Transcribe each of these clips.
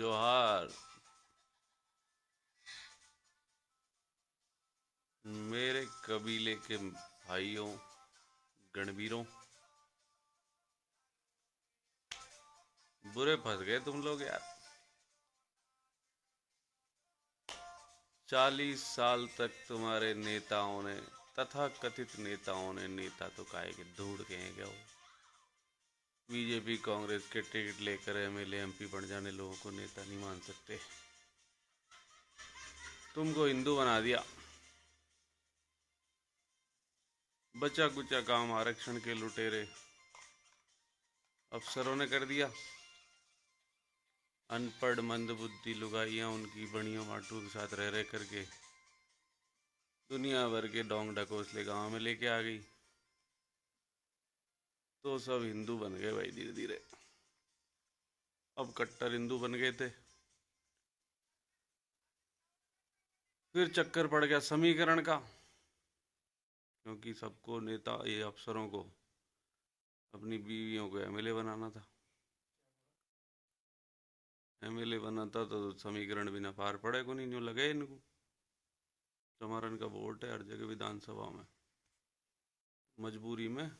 जोहार। मेरे कबीले के भाइयों, गणवीरों, बुरे फंस गए तुम लोग यार। 40 साल तक तुम्हारे नेताओं ने, तथा कथित नेताओं ने, नेता तो काहे के धूड़ के हैं क्या वो, बीजेपी कांग्रेस के टिकट लेकर एमएलए एमपी बन जाने लोगों को नेता नहीं मान सकते। तुमको हिंदू बना दिया। बचा कुचा काम आरक्षण के लुटेरे अफसरों ने कर दिया। अनपढ़ मंदबुद्धि लुगाइयाँ उनकी बड़ियों माटू के साथ रह रह करके दुनिया भर के डोंग ढकोसले गांव में लेके आ गई। तो सब हिंदू बन गए भाई धीरे धीरे। अब कट्टर हिंदू बन गए थे, फिर चक्कर पड़ गया समीकरण का, क्योंकि सबको नेता ये अफसरों को अपनी बीवियों को एमएलए बनाना था। एमएलए बनाता तो समीकरण बिना पार पड़े को नहीं, जो लगे इनको। चमारन का वोट है हर जगह विधानसभा में। मजबूरी में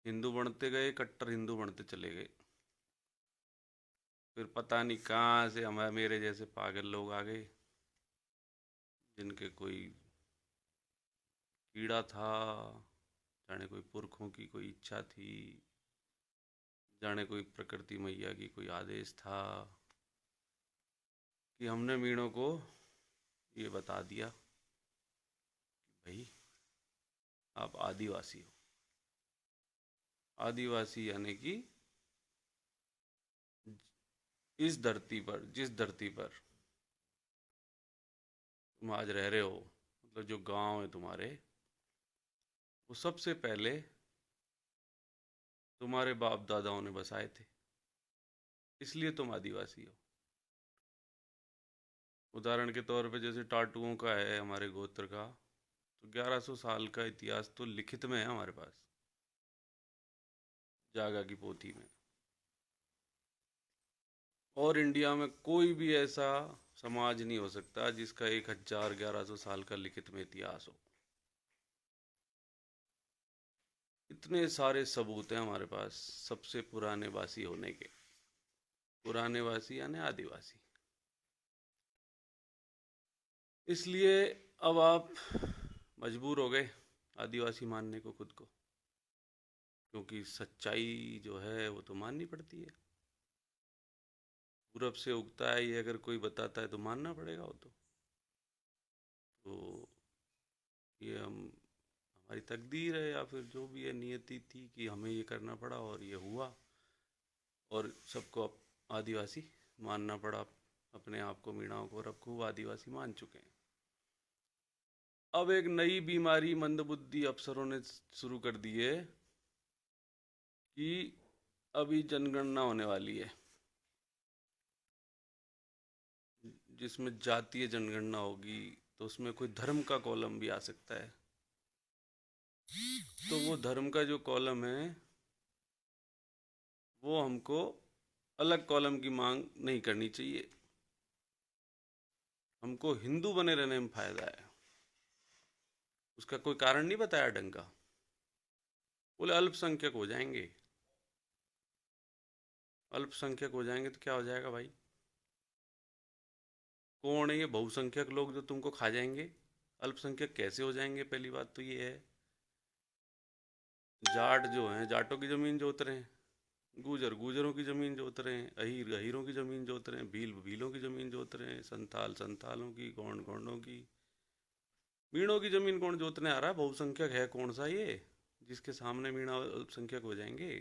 हिंदू बनते गए, कट्टर हिंदू बनते चले गए। फिर पता नहीं कहाँ से हमारे मेरे जैसे पागल लोग आ गए, जिनके कोई कीड़ा था, जाने कोई पुरखों की कोई इच्छा थी, जाने कोई प्रकृति मैया की कोई आदेश था, कि हमने मीणों को ये बता दिया कि भाई आप आदिवासी हो। आदिवासी यानी कि इस धरती पर, जिस धरती पर तुम आज रह रहे हो, मतलब जो गांव है तुम्हारे, वो सबसे पहले तुम्हारे बाप दादाओं ने बसाए थे, इसलिए तुम आदिवासी हो। उदाहरण के तौर पे जैसे टाटुओं का है हमारे गोत्र का, तो 1100 साल का इतिहास तो लिखित में है हमारे पास, जागा की पोथी में। और इंडिया में कोई भी ऐसा समाज नहीं हो सकता जिसका 1100 साल का लिखित में इतिहास हो। इतने सारे सबूत हैं हमारे पास सबसे पुराने वासी होने के। पुराने वासी यानी आदिवासी। इसलिए अब आप मजबूर हो गए आदिवासी मानने को खुद को, क्योंकि सच्चाई जो है वो तो माननी पड़ती है। पूरब से उगता है ये अगर कोई बताता है तो मानना पड़ेगा वो तो ये हमारी तकदीर है, या फिर जो भी है नियति थी कि हमें ये करना पड़ा और ये हुआ, और सबको आदिवासी मानना पड़ा। अपने आप को, मीणाओं को, और खूब आदिवासी मान चुके हैं। अब एक नई बीमारी मंदबुद्धि अफसरों ने शुरू कर दी है कि अभी जनगणना होने वाली है, जिसमें जातीय जनगणना होगी, तो उसमें कोई धर्म का कॉलम भी आ सकता है। तो वो धर्म का जो कॉलम है वो हमको अलग कॉलम की मांग नहीं करनी चाहिए। हमको हिंदू बने रहने में फायदा है। उसका कोई कारण नहीं बताया ढंग का। बोले अल्पसंख्यक हो जाएंगे। अल्पसंख्यक हो जाएंगे तो क्या हो जाएगा भाई? कौन है ये बहुसंख्यक लोग जो तुमको खा जाएंगे? अल्पसंख्यक कैसे हो जाएंगे? पहली बात तो ये है, जाट जो हैं जाटों की जमीन जोत रहे हैं, गुजर गुजरों की जमीन जोत रहे हैं, अहीर अहीरों की जमीन जोत रहे हैं, भील भीलों की जमीन जोत रहे हैं, संथाल संथालों की, गौंड गौंडों की। मीणों की जमीन कौन जोतने आ रहा है? बहुसंख्यक है कौन सा ये जिसके सामने मीणा अल्पसंख्यक हो जाएंगे?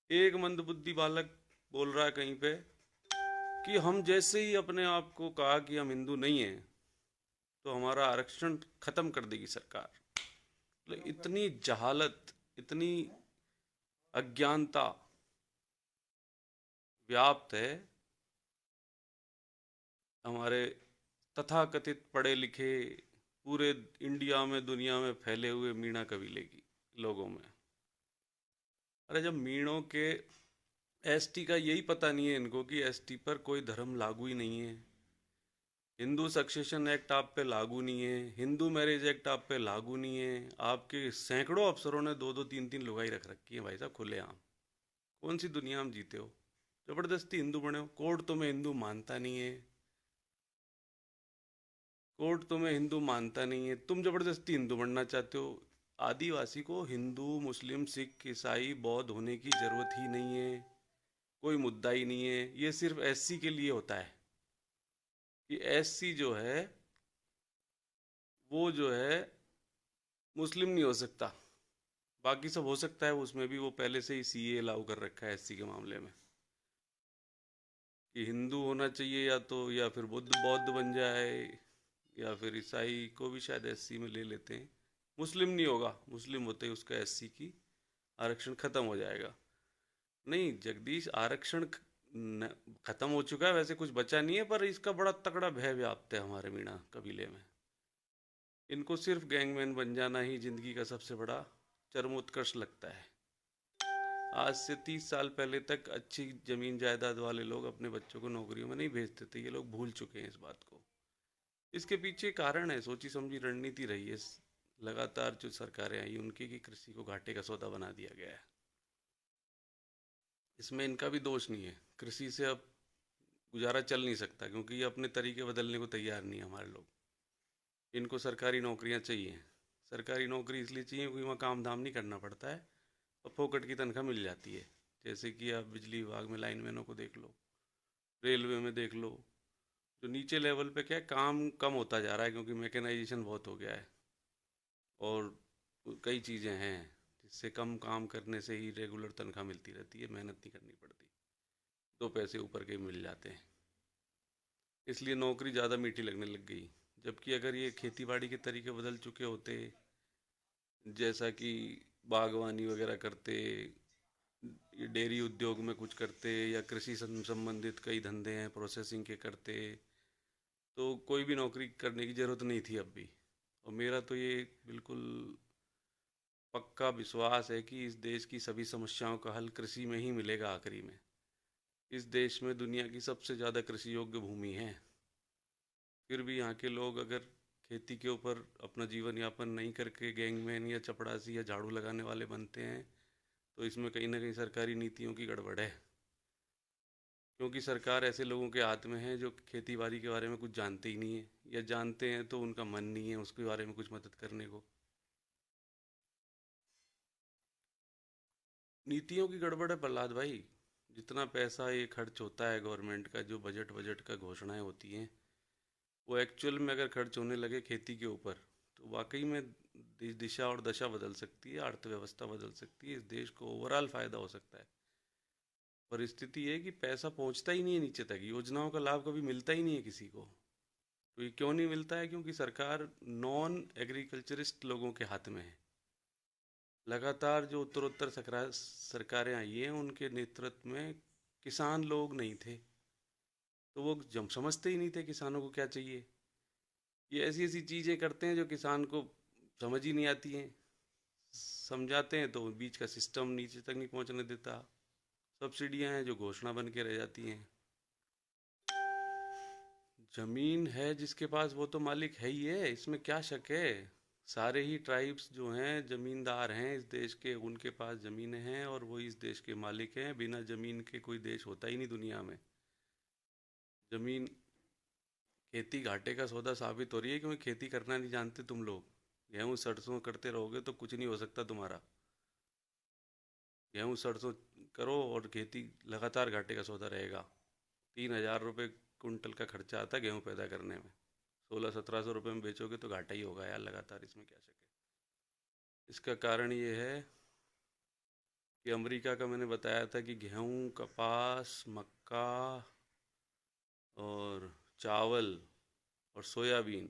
एक मंदबुद्धि बालक बोल रहा है कहीं पे कि हम जैसे ही अपने आप को कहा कि हम हिंदू नहीं हैं तो हमारा आरक्षण खत्म कर देगी सरकार। मतलब इतनी जहालत, इतनी अज्ञानता व्याप्त है हमारे तथाकथित पढ़े लिखे पूरे इंडिया में, दुनिया में फैले हुए मीणा कबीले की लोगों में। अरे जब मीणों के एसटी का यही पता नहीं है इनको कि एसटी पर कोई धर्म लागू ही नहीं है। हिंदू सक्सेशन एक्ट आप पे लागू नहीं है, हिंदू मैरिज एक्ट आप पे लागू नहीं है। आपके सैकड़ों अफसरों ने दो दो तीन तीन लुगाई रख रखी है भाई साहब खुलेआम। कौन सी दुनिया में जीते हो? जबरदस्ती हिंदू बने हो, कोर्ट तुम्हें हिंदू मानता नहीं है। कोर्ट तुम्हें हिंदू मानता नहीं है, तुम जबरदस्ती हिंदू बनना चाहते हो। आदिवासी को हिंदू मुस्लिम सिख ईसाई बौद्ध होने की जरूरत ही नहीं है। कोई मुद्दा ही नहीं है। ये सिर्फ एससी के लिए होता है कि एससी जो है वो जो है मुस्लिम नहीं हो सकता। बाकी सब हो सकता है, उसमें भी वो पहले से ही सीए लागू कर रखा है एससी के मामले में कि हिंदू होना चाहिए या तो, या फिर बुद्ध बौद्ध बन जाए, या फिर ईसाई को भी शायद एससी में ले लेते हैं। मुस्लिम नहीं होगा, मुस्लिम होते ही उसका एससी की आरक्षण खत्म हो जाएगा। नहीं जगदीश, आरक्षण खत्म हो चुका है, वैसे कुछ बचा नहीं है, पर इसका बड़ा तगड़ा भय व्याप्त है हमारे मीणा कबीले में। इनको सिर्फ गैंगमैन बन जाना ही जिंदगी का सबसे बड़ा चरमोत्कर्ष लगता है। आज से 30 साल पहले तक अच्छी जमीन जायदाद वाले लोग अपने बच्चों को नौकरियों में नहीं भेजते थे, ये लोग भूल चुके हैं इस बात को। इसके पीछे कारण है, सोची समझी रणनीति रही है लगातार जो सरकारें आई उनकी, कि कृषि को घाटे का सौदा बना दिया गया है। इसमें इनका भी दोष नहीं है। कृषि से अब गुजारा चल नहीं सकता क्योंकि ये अपने तरीके बदलने को तैयार नहीं है हमारे लोग। इनको सरकारी नौकरियां चाहिए। सरकारी नौकरी इसलिए चाहिए क्योंकि वहाँ काम धाम नहीं करना पड़ता है और फोकट की तनख्वाह मिल जाती है। जैसे कि आप बिजली विभाग में लाइनमैनों को देख लो, रेलवे में देख लो। जो नीचे लेवल पे क्या है, काम कम होता जा रहा है क्योंकि मैकेनाइजेशन बहुत हो गया है और कई चीज़ें हैं जिससे कम काम करने से ही रेगुलर तनख्वाह मिलती रहती है, मेहनत नहीं करनी पड़ती, दो पैसे ऊपर के मिल जाते हैं। इसलिए नौकरी ज़्यादा मीठी लगने लग गई। जबकि अगर ये खेती बाड़ी के तरीके बदल चुके होते, जैसा कि बागवानी वगैरह करते, ये डेयरी उद्योग में कुछ करते, या कृषि संबंधित कई धंधे हैं प्रोसेसिंग के करते, तो कोई भी नौकरी करने की ज़रूरत नहीं थी अब भी। और मेरा तो ये बिल्कुल पक्का विश्वास है कि इस देश की सभी समस्याओं का हल कृषि में ही मिलेगा आखिरी में। इस देश में दुनिया की सबसे ज़्यादा कृषि योग्य भूमि है, फिर भी यहाँ के लोग अगर खेती के ऊपर अपना जीवन यापन नहीं करके गैंगमैन या चपड़ासी या झाड़ू लगाने वाले बनते हैं, तो इसमें कहीं ना कहीं सरकारी नीतियों की गड़बड़ है। क्योंकि सरकार ऐसे लोगों के हाथ में है जो खेती बाड़ी के बारे में कुछ जानते ही नहीं है, या जानते हैं तो उनका मन नहीं है उसके बारे में कुछ मदद करने को। नीतियों की गड़बड़ है प्रहलाद भाई। जितना पैसा ये खर्च होता है गवर्नमेंट का, जो बजट बजट का घोषणाएं होती हैं, वो एक्चुअल में अगर खर्च होने लगे खेती के ऊपर, तो वाकई में दिशा और दशा बदल सकती है, अर्थव्यवस्था बदल सकती है, इस देश को ओवरऑल फ़ायदा हो सकता है। परिस्थिति ये है कि पैसा पहुंचता ही नहीं है नीचे तक, योजनाओं का लाभ कभी मिलता ही नहीं है किसी को। तो ये क्यों नहीं मिलता है? क्योंकि सरकार नॉन एग्रीकल्चरिस्ट लोगों के हाथ में है। लगातार जो उत्तरोत्तर सरकारें आई हैं उनके नेतृत्व में किसान लोग नहीं थे, तो वो जब समझते ही नहीं थे किसानों को क्या चाहिए। ये ऐसी ऐसी चीज़ें करते हैं जो किसान को समझ ही नहीं आती हैं। समझाते हैं तो बीच का सिस्टम नीचे तक नहीं पहुंचने देता। सब्सिडियां हैं जो घोषणा बन के रह जाती हैं। जमीन है जिसके पास वो तो मालिक है ही है, इसमें क्या शक है। सारे ही ट्राइब्स जो हैं जमींदार हैं इस देश के, उनके पास ज़मीनें हैं और वो इस देश के मालिक हैं। बिना ज़मीन के कोई देश होता ही नहीं दुनिया में। ज़मीन, खेती घाटे का सौदा साबित हो रही है क्योंकि खेती करना नहीं जानते तुम लोग। गेहूँ सरसों करते रहोगे तो कुछ नहीं हो सकता तुम्हारा। गेहूँ सरसों करो और खेती लगातार घाटे का सौदा रहेगा। 3,000 रुपये कुंटल का खर्चा आता है गेहूँ पैदा करने में, 1600-1700 रुपये में बेचोगे तो घाटा ही होगा यार लगातार, इसमें क्या शक है। इसका कारण ये है कि अमेरिका का मैंने बताया था कि गेहूँ कपास मक्का और चावल और सोयाबीन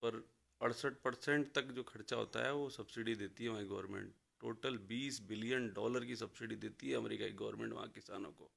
पर 68% तक जो खर्चा होता है वो सब्सिडी देती है वहाँ गवर्नमेंट। टोटल $20 बिलियन की सब्सिडी देती है अमेरिका की गवर्नमेंट वहाँ किसानों को।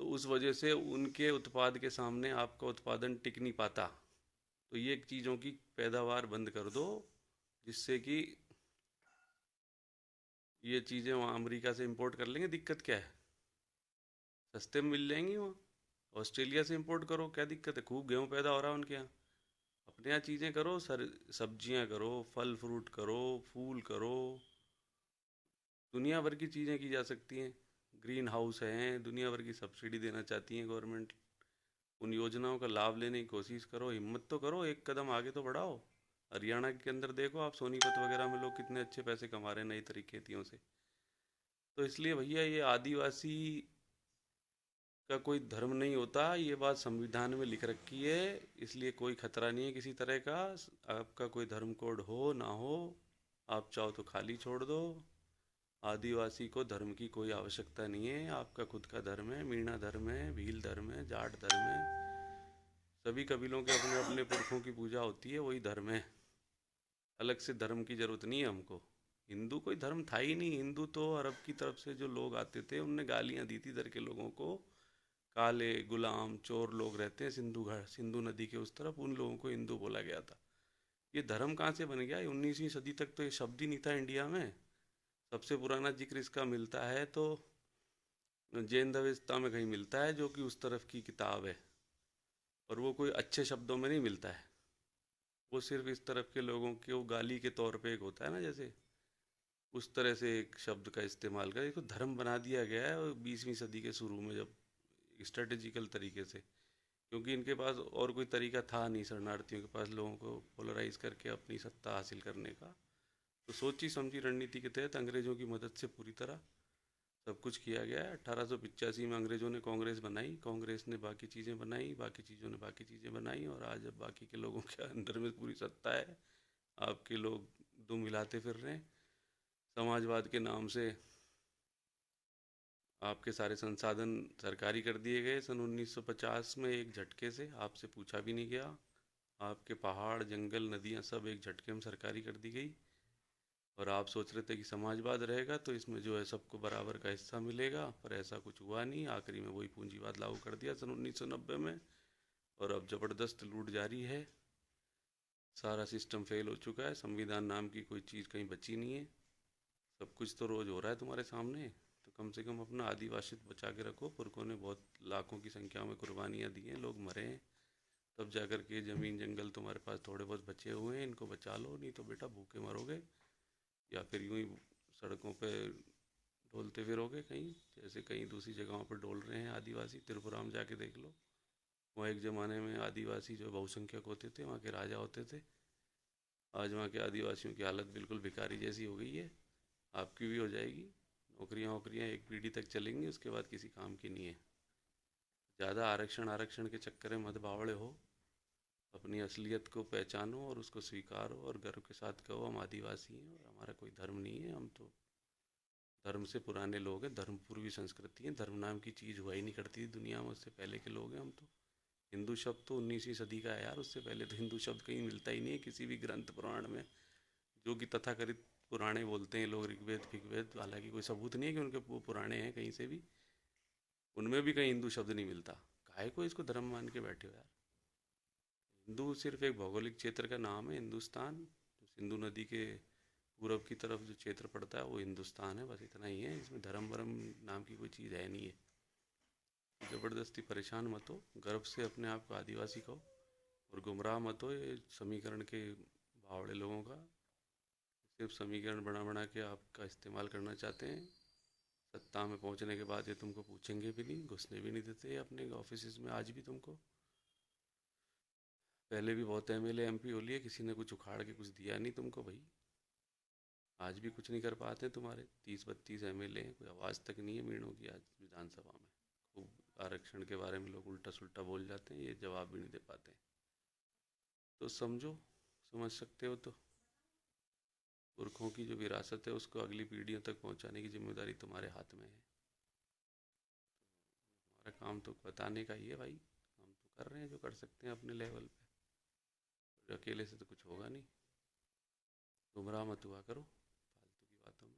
तो उस वजह से उनके उत्पाद के सामने आपका उत्पादन टिक नहीं पाता। तो ये चीज़ों की पैदावार बंद कर दो जिससे कि ये चीज़ें वहाँ अमेरिका से इंपोर्ट कर लेंगे, दिक्कत क्या है? सस्ते में मिल जाएंगी वहाँ। ऑस्ट्रेलिया से इंपोर्ट करो, क्या दिक्कत है? खूब गेहूँ पैदा हो रहा है उनके यहाँ। अपने यहाँ चीज़ें करो सर, सब्जियाँ करो, फल फ्रूट करो, फूल करो, दुनिया भर की चीज़ें की जा सकती हैं। ग्रीन हाउस हैं, दुनिया भर की सब्सिडी देना चाहती है गवर्नमेंट। उन योजनाओं का लाभ लेने की कोशिश करो, हिम्मत तो करो, एक कदम आगे तो बढ़ाओ। हरियाणा के अंदर देखो आप, सोनीपत वगैरह में लोग कितने अच्छे पैसे कमा रहे हैं नई तरीके खेतियों से। तो इसलिए भैया ये आदिवासी का कोई धर्म नहीं होता, ये बात संविधान में लिख रखी है। इसलिए कोई खतरा नहीं है किसी तरह का। आपका कोई धर्म कोड हो ना हो, आप चाहो तो खाली छोड़ दो। आदिवासी को धर्म की कोई आवश्यकता नहीं है। आपका खुद का धर्म है, मीणा धर्म है, भील धर्म है, जाट धर्म है। सभी कबीलों के अपने अपने पुरखों की पूजा होती है, वही धर्म है। अलग से धर्म की जरूरत नहीं है हमको। हिंदू कोई धर्म था ही नहीं। हिंदू तो अरब की तरफ से जो लोग आते थे, उनने गालियाँ दी थी इधर के लोगों को। काले गुलाम चोर लोग रहते हैं सिंधु नदी के उस तरफ, उन लोगों को हिंदू बोला गया था। ये धर्म कहाँ से बन गया? 19वीं सदी तक तो ये शब्द ही नहीं था इंडिया में। सबसे पुराना जिक्र इसका मिलता है तो जैन अवेस्ता में कहीं मिलता है, जो कि उस तरफ की किताब है। और वो कोई अच्छे शब्दों में नहीं मिलता है। वो सिर्फ इस तरफ के लोगों के वो गाली के तौर पे एक होता है ना, जैसे उस तरह से एक शब्द का इस्तेमाल कर इसको धर्म बना दिया गया है 20वीं सदी के शुरू में, जब स्ट्रेटेजिकल तरीके से। क्योंकि इनके पास और कोई तरीका था नहीं, शरणार्थियों के पास, लोगों को पोलराइज करके अपनी सत्ता हासिल करने का। तो सोची समझी रणनीति के तहत अंग्रेज़ों की मदद से पूरी तरह सब कुछ किया गया है। 1885 में अंग्रेज़ों ने कांग्रेस बनाई, कांग्रेस ने बाकी चीज़ें बनाई, बाकी चीज़ों ने बाकी चीज़ें बनाई, और आज अब बाकी के लोगों के अंदर में पूरी सत्ता है। आपके लोग दुम हिलाते फिर रहे हैं समाजवाद के नाम से। आपके सारे संसाधन सरकारी कर दिए गए सन 1950 में एक झटके से, आपसे पूछा भी नहीं गया। आपके पहाड़ जंगल नदियाँ सब एक झटके में सरकारी कर दी गई। और आप सोच रहे थे कि समाजवाद रहेगा तो इसमें जो है सबको बराबर का हिस्सा मिलेगा, पर ऐसा कुछ हुआ नहीं। आखिरी में वही पूंजीवाद लागू कर दिया सन 1990 में। और अब ज़बरदस्त लूट जारी है। सारा सिस्टम फेल हो चुका है, संविधान नाम की कोई चीज़ कहीं बची नहीं है। सब कुछ तो रोज़ हो रहा है तुम्हारे सामने। तो कम से कम अपना आदिवासित्व बचा के रखो। पुरखों ने बहुत लाखों की संख्या में कुर्बानियाँ दी हैं, लोग मरे हैं, तब जाकर के ज़मीन जंगल तुम्हारे पास थोड़े बहुत बचे हुए हैं। इनको बचा लो, नहीं तो बेटा भूखे मरोगे, या फिर यूं ही सड़कों पे डोलते फिरोगे कहीं, जैसे कहीं दूसरी जगहों पर डोल रहे हैं आदिवासी। त्रिपुरा में जाके देख लो, वहाँ एक ज़माने में आदिवासी जो बहुसंख्यक होते थे, वहाँ के राजा होते थे। आज वहाँ के आदिवासियों की हालत बिल्कुल भिखारी जैसी हो गई है। आपकी भी हो जाएगी। नौकरियाँ वोकरियाँ एक पीढ़ी तक चलेंगी, उसके बाद किसी काम की नहीं है। ज़्यादा आरक्षण आरक्षण के चक्कर में मत बावड़े हो। अपनी असलियत को पहचानो और उसको स्वीकारो, और गर्व के साथ कहो हम आदिवासी हैं और हमारा कोई धर्म नहीं है। हम तो धर्म से पुराने लोग हैं, धर्म पूर्वी संस्कृति है। धर्म नाम की चीज़ हुआ ही नहीं करती थी दुनिया में, उससे पहले के लोग हैं हम तो। हिंदू शब्द तो 19वीं सदी का है यार, उससे पहले तो हिंदू शब्द कहीं मिलता ही नहीं है किसी भी ग्रंथ पुराण में। जो कि तथाकथित पुराने बोलते हैं लोग, ऋग्वेद फिग्वेद, हालांकि कोई सबूत नहीं है कि उनके वो पुराने हैं कहीं से भी। उनमें भी कहीं हिंदू शब्द नहीं मिलता। काहे को इसको धर्म मान के बैठे हो यार? हिंदू सिर्फ एक भौगोलिक क्षेत्र का नाम है, हिंदुस्तान। जो सिंधु नदी के पूरब की तरफ जो क्षेत्र पड़ता है वो हिंदुस्तान है, बस इतना ही है। इसमें धर्म वरम नाम की कोई चीज़ है नहीं है। ज़बरदस्ती परेशान मत हो, गर्व से अपने आप को आदिवासी कहो, और गुमराह मत हो ये समीकरण के बावड़े लोगों का। सिर्फ समीकरण बना बना के आपका इस्तेमाल करना चाहते हैं। सत्ता में पहुंचने के बाद ये तुमको पूछेंगे भी नहीं, घुसने भी नहीं देते अपने ऑफिस में आज भी तुमको। पहले भी बहुत एमएलए एमपी हो लिए, किसी ने कुछ उखाड़ के कुछ दिया नहीं तुमको भाई। आज भी कुछ नहीं कर पाते तुम्हारे 30-32 एमएलए हैं, कोई आवाज़ तक नहीं है मीणों की आज विधानसभा में। खूब आरक्षण के बारे में लोग उल्टा सुल्टा बोल जाते हैं, ये जवाब भी नहीं दे पाते। तो समझो, समझ सकते हो तो पुरखों की जो विरासत है उसको अगली पीढ़ियों तक पहुंचाने की जिम्मेदारी तुम्हारे हाथ में है। हमारा काम तो बताने का ही है भाई। हम तो कर रहे हैं जो कर सकते हैं अपने लेवल पे, अकेले से तो कुछ होगा नहीं। गुमराह मत हुआ करो फालतू की बातों में।